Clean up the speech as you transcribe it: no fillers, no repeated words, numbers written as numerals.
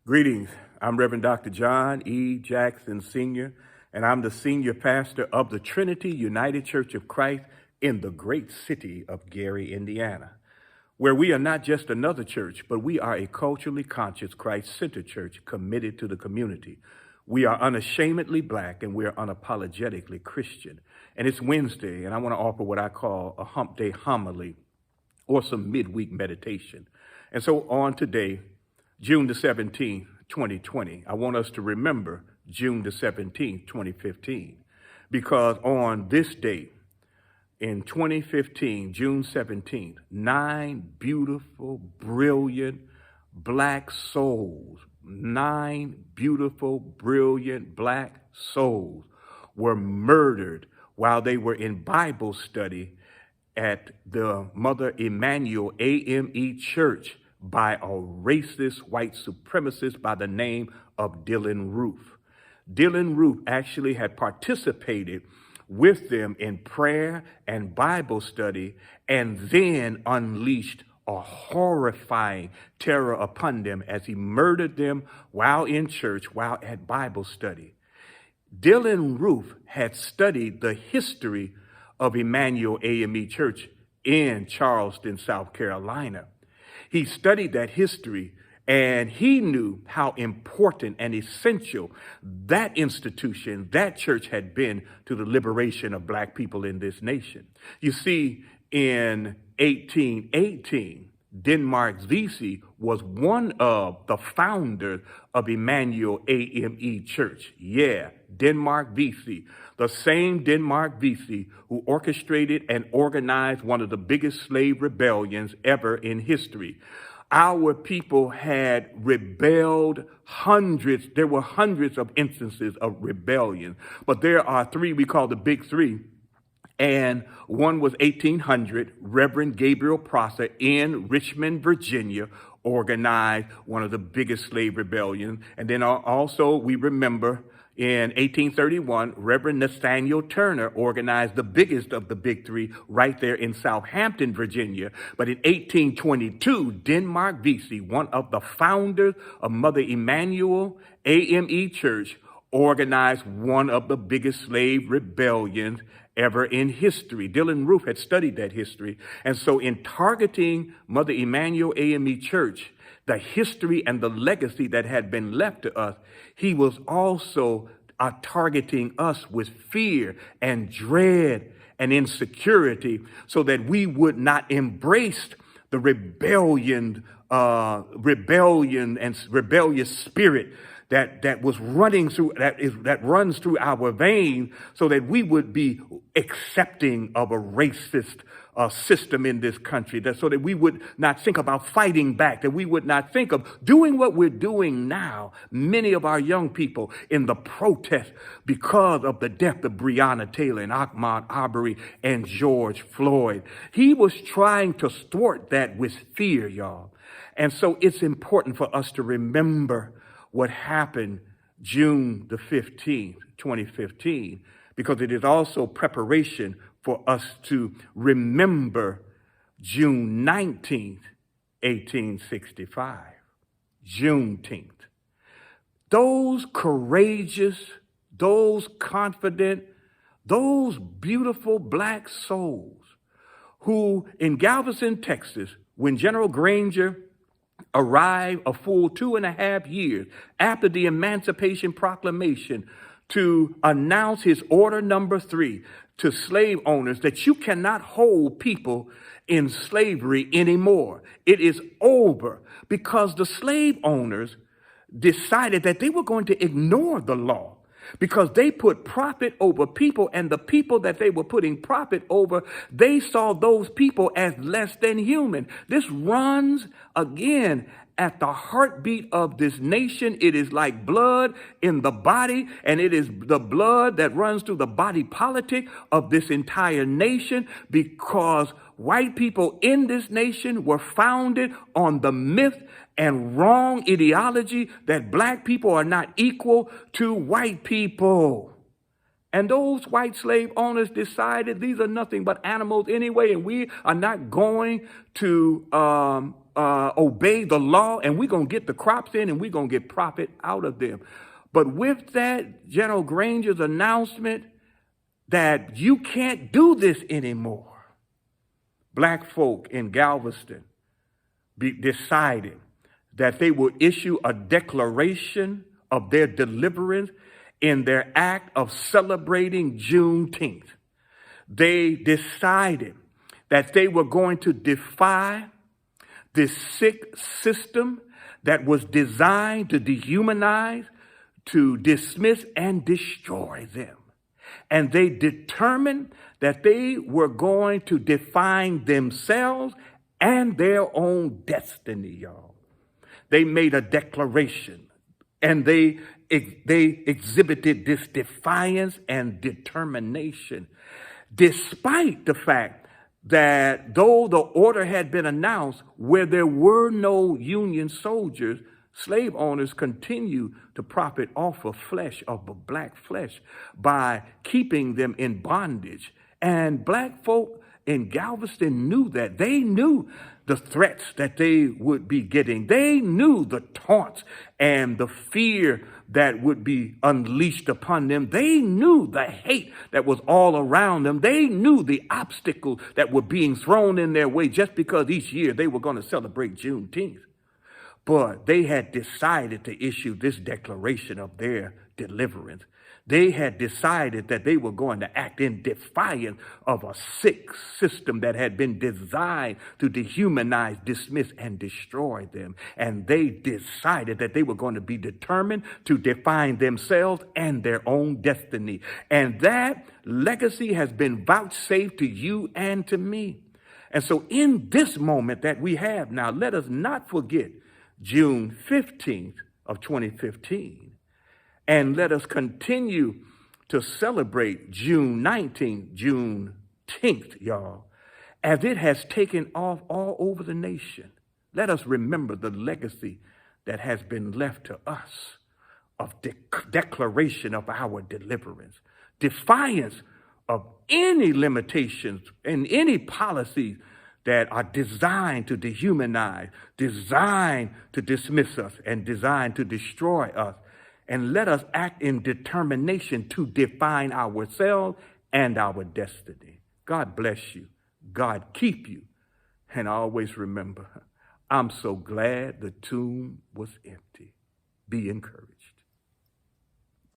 Greetings. I'm Reverend Dr. John E. Jackson Sr., and I'm the senior pastor of the Trinity United Church of Christ in the great city of Gary, Indiana, where we are not just another church, but we are a culturally conscious, Christ-centered church committed to the community. We are unashamedly Black, and we are unapologetically Christian. And it's Wednesday, and I want to offer what I call a Hump Day Homily, or some midweek meditation. And so on today, June the 17th, 2020, I want us to remember June the 17th, 2015, because on this date in 2015, June 17th, 9 beautiful, brilliant Black souls, 9 beautiful, brilliant Black souls were murdered while they were in Bible study at the Mother Emanuel AME Church by a racist white supremacist by the name of Dylan Roof. Dylan Roof actually had participated with them in prayer and Bible study and then unleashed a horrifying terror upon them as he murdered them while in church, while at Bible study. Dylan Roof had studied the history of Emanuel AME Church in Charleston, South Carolina. He studied that history, and he knew how important and essential that institution, that church had been to the liberation of Black people in this nation. You see, in 1818, Denmark Vesey was one of the founders of Emanuel AME Church. Yeah, Denmark Vesey, the same Denmark Vesey who orchestrated and organized one of the biggest slave rebellions ever in history. Our people had rebelled there were hundreds of instances of rebellion, but there are three we call the big three. And one was 1800, Reverend Gabriel Prosser in Richmond, Virginia, organized one of the biggest slave rebellions. And then also we remember in 1831, Reverend Nathaniel Turner organized the biggest of the big three right there in Southampton, Virginia. But in 1822, Denmark Vesey, one of the founders of Mother Emanuel AME Church, organized one of the biggest slave rebellions ever in history. Dylan Roof had studied that history. And so in targeting Mother Emanuel AME Church, the history and the legacy that had been left to us, he was also targeting us with fear and dread and insecurity so that we would not embrace the rebellion and rebellious spirit that was running through, that runs through our veins, so that we would be accepting of a racist system in this country, so that we would not think about fighting back, that we would not think of doing what we're doing now. Many of our young people in the protest because of the death of Breonna Taylor and Ahmaud Arbery and George Floyd. He was trying to thwart that with fear, y'all. And so it's important for us to remember what happened June the 15th, 2015, because it is also preparation for us to remember June 19th, 1865, Juneteenth. Those courageous, those confident, those beautiful Black souls who in Galveston, Texas, when General Granger arrived a full 2.5 years after the Emancipation Proclamation to announce his order number 3 to slave owners that you cannot hold people in slavery anymore. It is over, because the slave owners decided that they were going to ignore the law, because they put profit over people, and the people that they were putting profit over, they saw those people as less than human. This runs, again, at the heartbeat of this nation. It is like blood in the body, and it is the blood that runs through the body politic of this entire nation, because white people in this nation were founded on the myth and wrong ideology that Black people are not equal to white people. And those white slave owners decided these are nothing but animals anyway, and we are not going to obey the law, and we're going to get the crops in, and we're going to get profit out of them. But with that, General Granger's announcement that you can't do this anymore, black folk in Galveston decided that they would issue a declaration of their deliverance in their act of celebrating Juneteenth. They decided that they were going to defy this sick system that was designed to dehumanize, to dismiss and destroy them. And they determined that they were going to define themselves and their own destiny, y'all. They made a declaration, and they exhibited this defiance and determination, despite the fact that though the order had been announced, where there were no Union soldiers, slave owners continue to profit off of flesh, of the black flesh, by keeping them in bondage. And black folk in Galveston knew that. They knew the threats that they would be getting. They knew the taunts and the fear that would be unleashed upon them. They knew the hate that was all around them. They knew the obstacles that were being thrown in their way just because each year they were going to celebrate Juneteenth. But they had decided to issue this declaration of their deliverance. They had decided that they were going to act in defiance of a sick system that had been designed to dehumanize, dismiss, and destroy them. And they decided that they were going to be determined to define themselves and their own destiny. And that legacy has been vouchsafed to you and to me. And so in this moment that we have now, let us not forget June 15th of 2015. And let us continue to celebrate June 19th, Juneteenth, y'all, as it has taken off all over the nation. Let us remember the legacy that has been left to us of declaration of our deliverance, defiance of any limitations and any policies that are designed to dehumanize, designed to dismiss us, and designed to destroy us. And let us act in determination to define ourselves and our destiny. God bless you. God keep you. And always remember, I'm so glad the tomb was empty. Be encouraged.